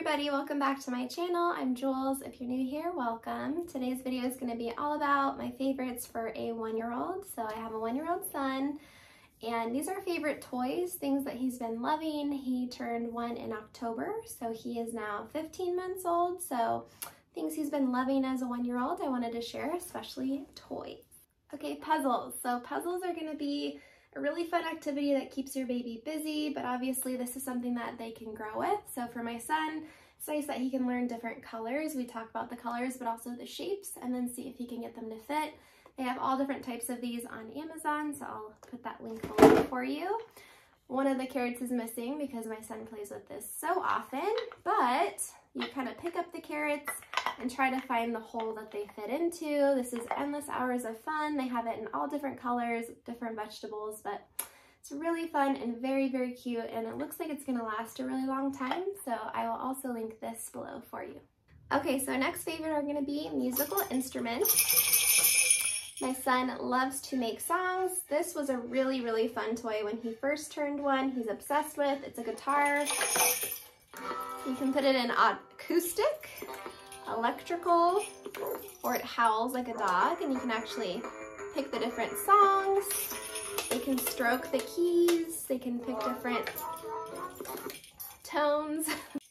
everybody, welcome back to my channel. I'm Jules. If you're new here, welcome. Today's video is going to be all about my favorites for a 1-year-old. So I have a 1-year-old son, and these are favorite toys, things that he's been loving. He turned 1 in October, so he is now 15 months old. So things he's been loving as a 1-year-old I wanted to share, especially toys. Okay, puzzles. So puzzles are going to be a really fun activity that keeps your baby busy, but obviously this is something that they can grow with. So for my son, it's nice that he can learn different colors. We talk about the colors, but also the shapes, and then see if he can get them to fit. They have all different types of these on Amazon, so I'll put that link below for you. One of the carrots is missing because my son plays with this so often, but you kind of pick up the carrots and try to find the hole that they fit into. This is endless hours of fun. They have it in all different colors, different vegetables, but it's really fun and very, very cute, and it looks like it's gonna last a really long time, so I will also link this below for you. Okay, so next favorite are gonna be musical instruments. My son loves to make songs. This was a really, really fun toy when he first turned 1. He's obsessed with. It's a guitar. You can put it in acoustic, electrical, or it howls like a dog, and you can actually pick the different songs. They can stroke the keys. They can pick different tones.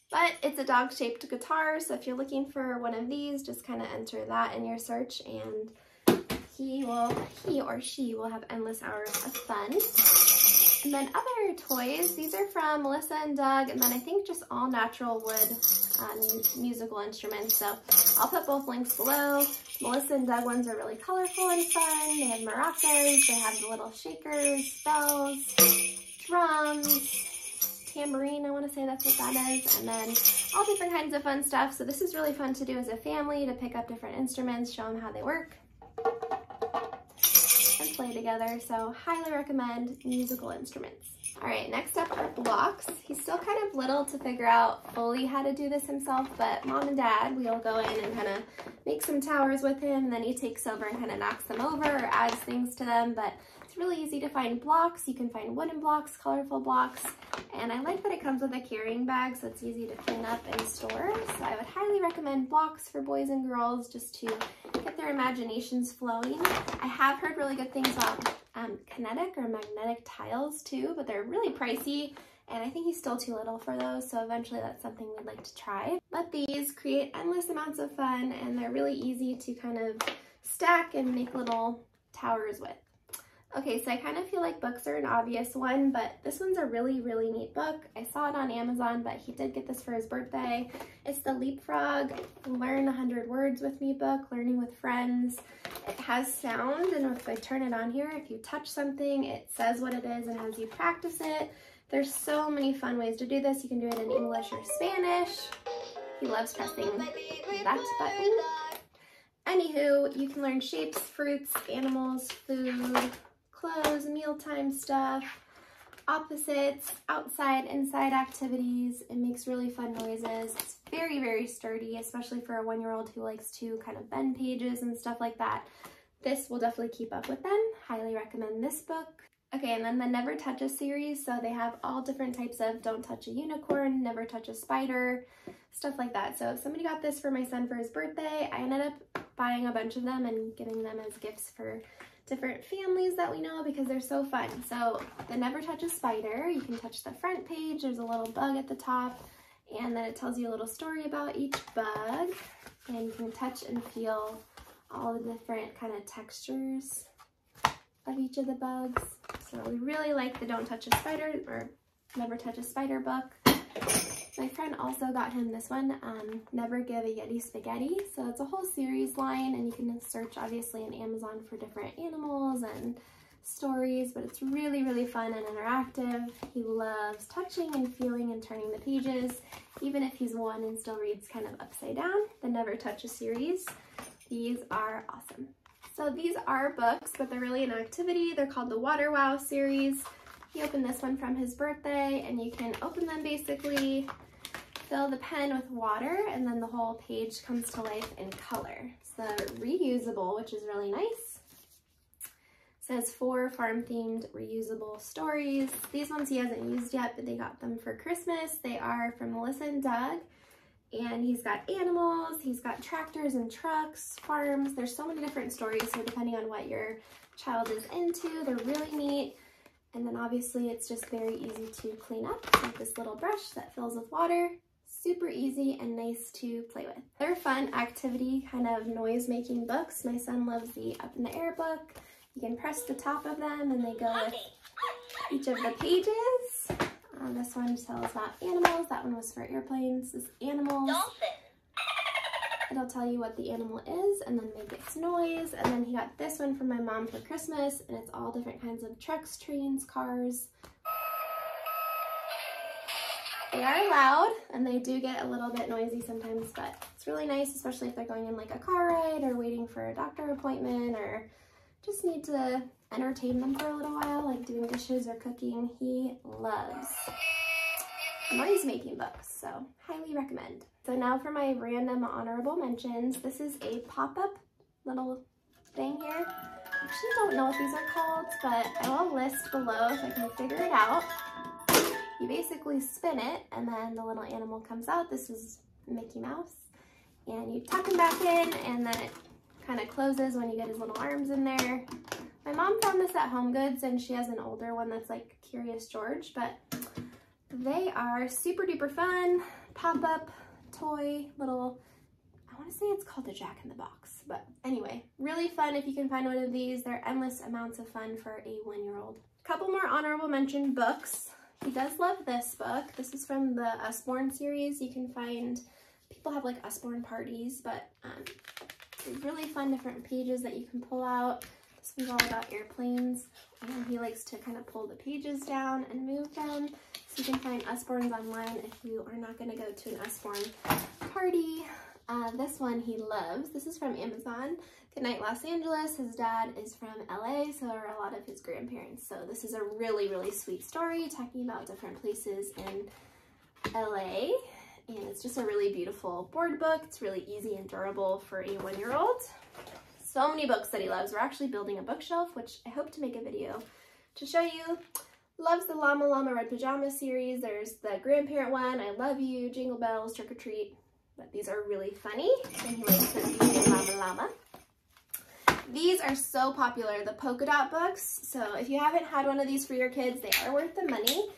But it's a dog-shaped guitar, so if you're looking for one of these, just kind of enter that in your search, and he or she will have endless hours of fun. And then other toys, these are from Melissa and Doug, and then I think just all natural wood musical instruments. So I'll put both links below. Melissa and Doug ones are really colorful and fun. They have maracas, they have the little shakers, bells, drums, tambourine, I want to say that's what that is, and then all different kinds of fun stuff. So this is really fun to do as a family, to pick up different instruments, show them how they work, and play together. So highly recommend musical instruments. All right, next up are blocks. He's still kind of little to figure out fully how to do this himself, but Mom and Dad, we'll go in and kind of make some towers with him, and then he takes over and kind of knocks them over or adds things to them. But it's really easy to find blocks. You can find wooden blocks, colorful blocks, and I like that it comes with a carrying bag, so it's easy to clean up and store. So I would highly recommend blocks for boys and girls, just to get their imaginations flowing. I have heard really good things about kinetic or magnetic tiles too, but they're really pricey, and I think he's still too little for those, so eventually that's something we'd like to try. But these create endless amounts of fun, and they're really easy to kind of stack and make little towers with. Okay, so I kind of feel like books are an obvious one, but this one's a really, really neat book. I saw it on Amazon, but he did get this for his birthday. It's the Leapfrog Learn 100 Words With Me book, Learning with Friends. It has sound, and if I turn it on here, if you touch something, it says what it is and has you practice it. There's so many fun ways to do this. You can do it in English or Spanish. He loves pressing that button. Anywho, you can learn shapes, fruits, animals, food, clothes, mealtime stuff, opposites, outside, inside activities. It makes really fun noises. It's very, very sturdy, especially for a 1-year-old who likes to kind of bend pages and stuff like that. This will definitely keep up with them. Highly recommend this book. Okay, and then the Never Touch a series. So they have all different types of Don't Touch a Unicorn, Never Touch a Spider, stuff like that. So somebody got this for my son for his birthday. I ended up buying a bunch of them and giving them as gifts for different families that we know because they're so fun. So the Never Touch a Spider, you can touch the front page. There's a little bug at the top, and then it tells you a little story about each bug, and you can touch and feel all the different kind of textures of each of the bugs. So we really like the Don't Touch a Spider or Never Touch a Spider book. My friend also got him this one, Never Give a Yeti Spaghetti. So it's a whole series line, and you can search obviously on Amazon for different animals and stories, but it's really, really fun and interactive. He loves touching and feeling and turning the pages, even if he's 1 and still reads kind of upside down. The Never Touch a series. These are awesome. So these are books, but they're really an activity. They're called the Water Wow series. He opened this one from his birthday, and you can open them basically, fill the pen with water, and then the whole page comes to life in color. It's the reusable, which is really nice. It says 4 farm-themed reusable stories. These ones he hasn't used yet, but they got them for Christmas. They are from Melissa and Doug. And he's got animals, he's got tractors and trucks, farms. There's so many different stories, so depending on what your child is into, they're really neat. And then obviously it's just very easy to clean up. Like this little brush that fills with water, super easy and nice to play with. They're fun activity kind of noise making books. My son loves the Up in the Air book. You can press the top of them and they go with each of the pages. This one tells about animals. That one was for airplanes. This is animals. Dolphin. It'll tell you what the animal is and then make its noise. And then he got this one from my mom for Christmas, and it's all different kinds of trucks, trains, cars. They are loud and they do get a little bit noisy sometimes, but it's really nice, especially if they're going in like a car ride or waiting for a doctor appointment or just need to entertain them for a little while, like doing dishes or cooking. He loves noise making books, so highly recommend. So now for my random honorable mentions. This is a pop-up little thing here. I actually don't know what these are called, but I will list below if I can figure it out. You basically spin it and then the little animal comes out. This is Mickey Mouse. And you tuck him back in and then it kind of closes when you get his little arms in there. My mom found this at Home Goods and she has an older one that's like Curious George, but they are super duper fun, pop-up toy little, I want to say it's called a Jack in the Box, but anyway, really fun if you can find one of these. They're endless amounts of fun for a 1-year-old. Couple more honorable mention books. He does love this book. This is from the Usborne series. You can find, people have like Usborne parties, but really fun different pages that you can pull out. This one's all about airplanes. And he likes to kind of pull the pages down and move them. So you can find Usbornes online if you are not going to go to an Usborne party. This one he loves. This is from Amazon. Goodnight Los Angeles. His dad is from LA, so are a lot of his grandparents. So this is a really, really sweet story talking about different places in LA. And it's just a really beautiful board book. It's really easy and durable for a 1-year-old. So many books that he loves. We're actually building a bookshelf, which I hope to make a video to show you. Loves the Llama Llama Red Pajama series. There's the grandparent one, I Love You, Jingle Bells, Trick or Treat. But these are really funny, and he likes to be in Llama Llama. These are so popular, the polka dot books. So if you haven't had one of these for your kids, they are worth the money.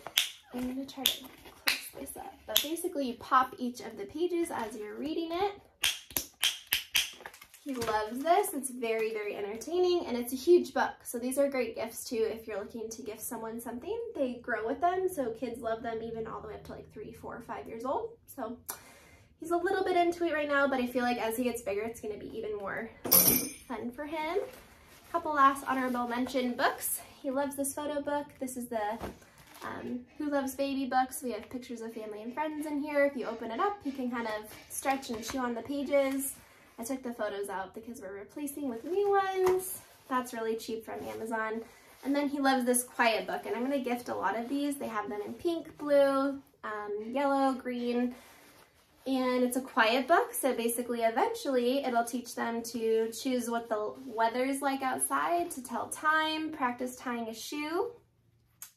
I'm going to try to close this up. But basically you pop each of the pages as you're reading it. He loves this. It's very, very entertaining, and it's a huge book. So these are great gifts too if you're looking to gift someone something. They grow with them, so kids love them even all the way up to like 3, 4, 5 years old. So he's a little bit into it right now, but I feel like as he gets bigger, it's going to be even more fun for him. Couple last honorable mention books. He loves this photo book. This is the Who Loves Baby books. We have pictures of family and friends in here. If you open it up, you can kind of stretch and chew on the pages. I took the photos out because we're replacing with new ones. That's really cheap from Amazon. And then he loves this quiet book, and I'm going to gift a lot of these. They have them in pink, blue, yellow, green, and it's a quiet book. So basically, eventually, it'll teach them to choose what the weather's like outside, to tell time, practice tying a shoe.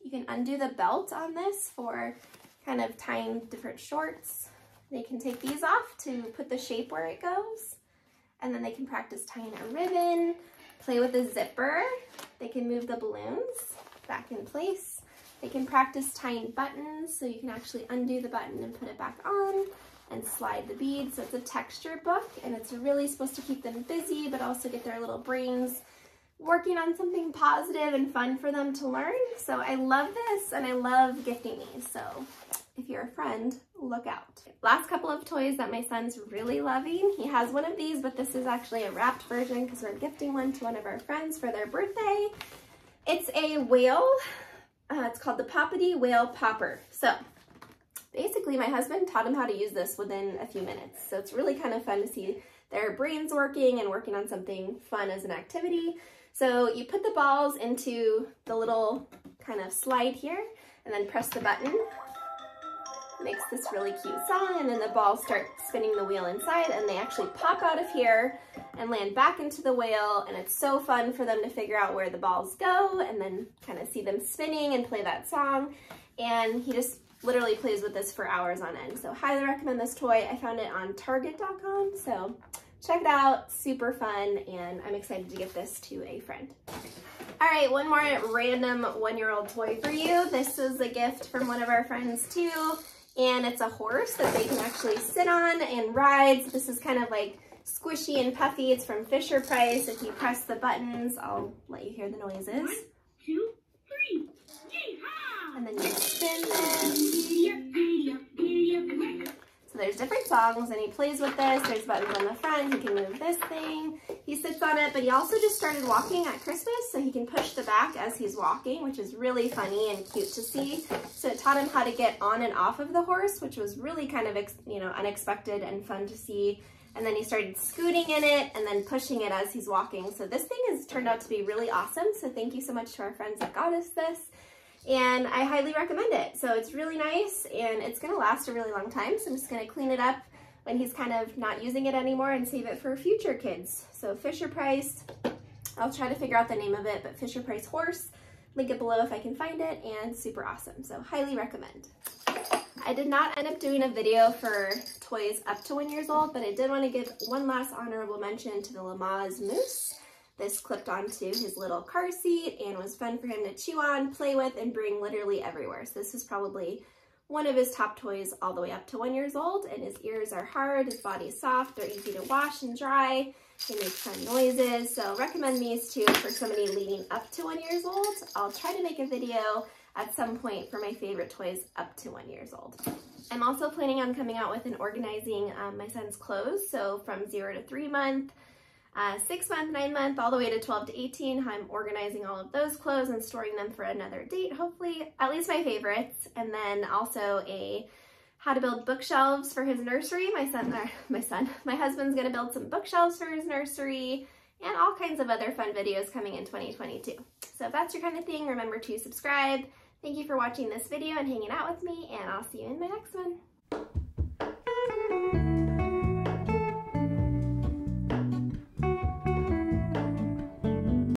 You can undo the belt on this for kind of tying different shorts. They can take these off to put the shape where it goes. And then they can practice tying a ribbon, play with a zipper. They can move the balloons back in place. They can practice tying buttons, so you can actually undo the button and put it back on and slide the beads. So it's a texture book, and it's really supposed to keep them busy, but also get their little brains working on something positive and fun for them to learn. So I love this, and I love gifting these. So if you're a friend, look out. Last couple of toys that my son's really loving. He has one of these, but this is actually a wrapped version because we're gifting one to one of our friends for their birthday. It's a whale. It's called the Poppidy Whale Popper. So basically my husband taught him how to use this within a few minutes. So it's really kind of fun to see their brains working and working on something fun as an activity. So you put the balls into the little kind of slide here and then press the button. Makes this really cute song, and then the balls start spinning the wheel inside, and they actually pop out of here and land back into the whale, and it's so fun for them to figure out where the balls go and then kind of see them spinning and play that song. And he just literally plays with this for hours on end. So highly recommend this toy. I found it on Target.com, so check it out. Super fun, and I'm excited to get this to a friend. All right, one more random 1-year-old toy for you. This is a gift from one of our friends too, and it's a horse that they can actually sit on and ride. So this is kind of like squishy and puffy. It's from Fisher-Price. If you press the buttons, I'll let you hear the noises. 1, 2, 3. Yeehaw! And then you spin this. So there's different songs, and he plays with this. There's buttons on the front. He can move this thing. He sits on it, but he also just started walking at Christmas, so he can push the back as he's walking, which is really funny and cute to see. So it taught him how to get on and off of the horse, which was really kind of, unexpected and fun to see. And then he started scooting in it and then pushing it as he's walking. So this thing has turned out to be really awesome. So thank you so much to our friends that got us this. And I highly recommend it. So it's really nice, and it's gonna last a really long time. So I'm just gonna clean it up when he's kind of not using it anymore and save it for future kids. So Fisher-Price, I'll try to figure out the name of it, but Fisher-Price horse, link it below if I can find it, and super awesome. So highly recommend. I did not end up doing a video for toys up to 1 year old, but I did want to give one last honorable mention to the Lamaze Moose. This clipped onto his little car seat and was fun for him to chew on, play with, and bring literally everywhere. So this is probably one of his top toys all the way up to 1 year old, and his ears are hard, his body's soft, they're easy to wash and dry, they make fun noises. So recommend these two for somebody leading up to 1 year old. I'll try to make a video at some point for my favorite toys up to 1 year old. I'm also planning on coming out with and organizing my son's clothes. So from 0 to 3 month, 6 month, 9 month, all the way to 12 to 18, how I'm organizing all of those clothes and storing them for another date, hopefully, at least my favorites. And then also how to build bookshelves for his nursery. My husband's gonna build some bookshelves for his nursery, and all kinds of other fun videos coming in 2022. So if that's your kind of thing, remember to subscribe. Thank you for watching this video and hanging out with me, and I'll see you in my next one.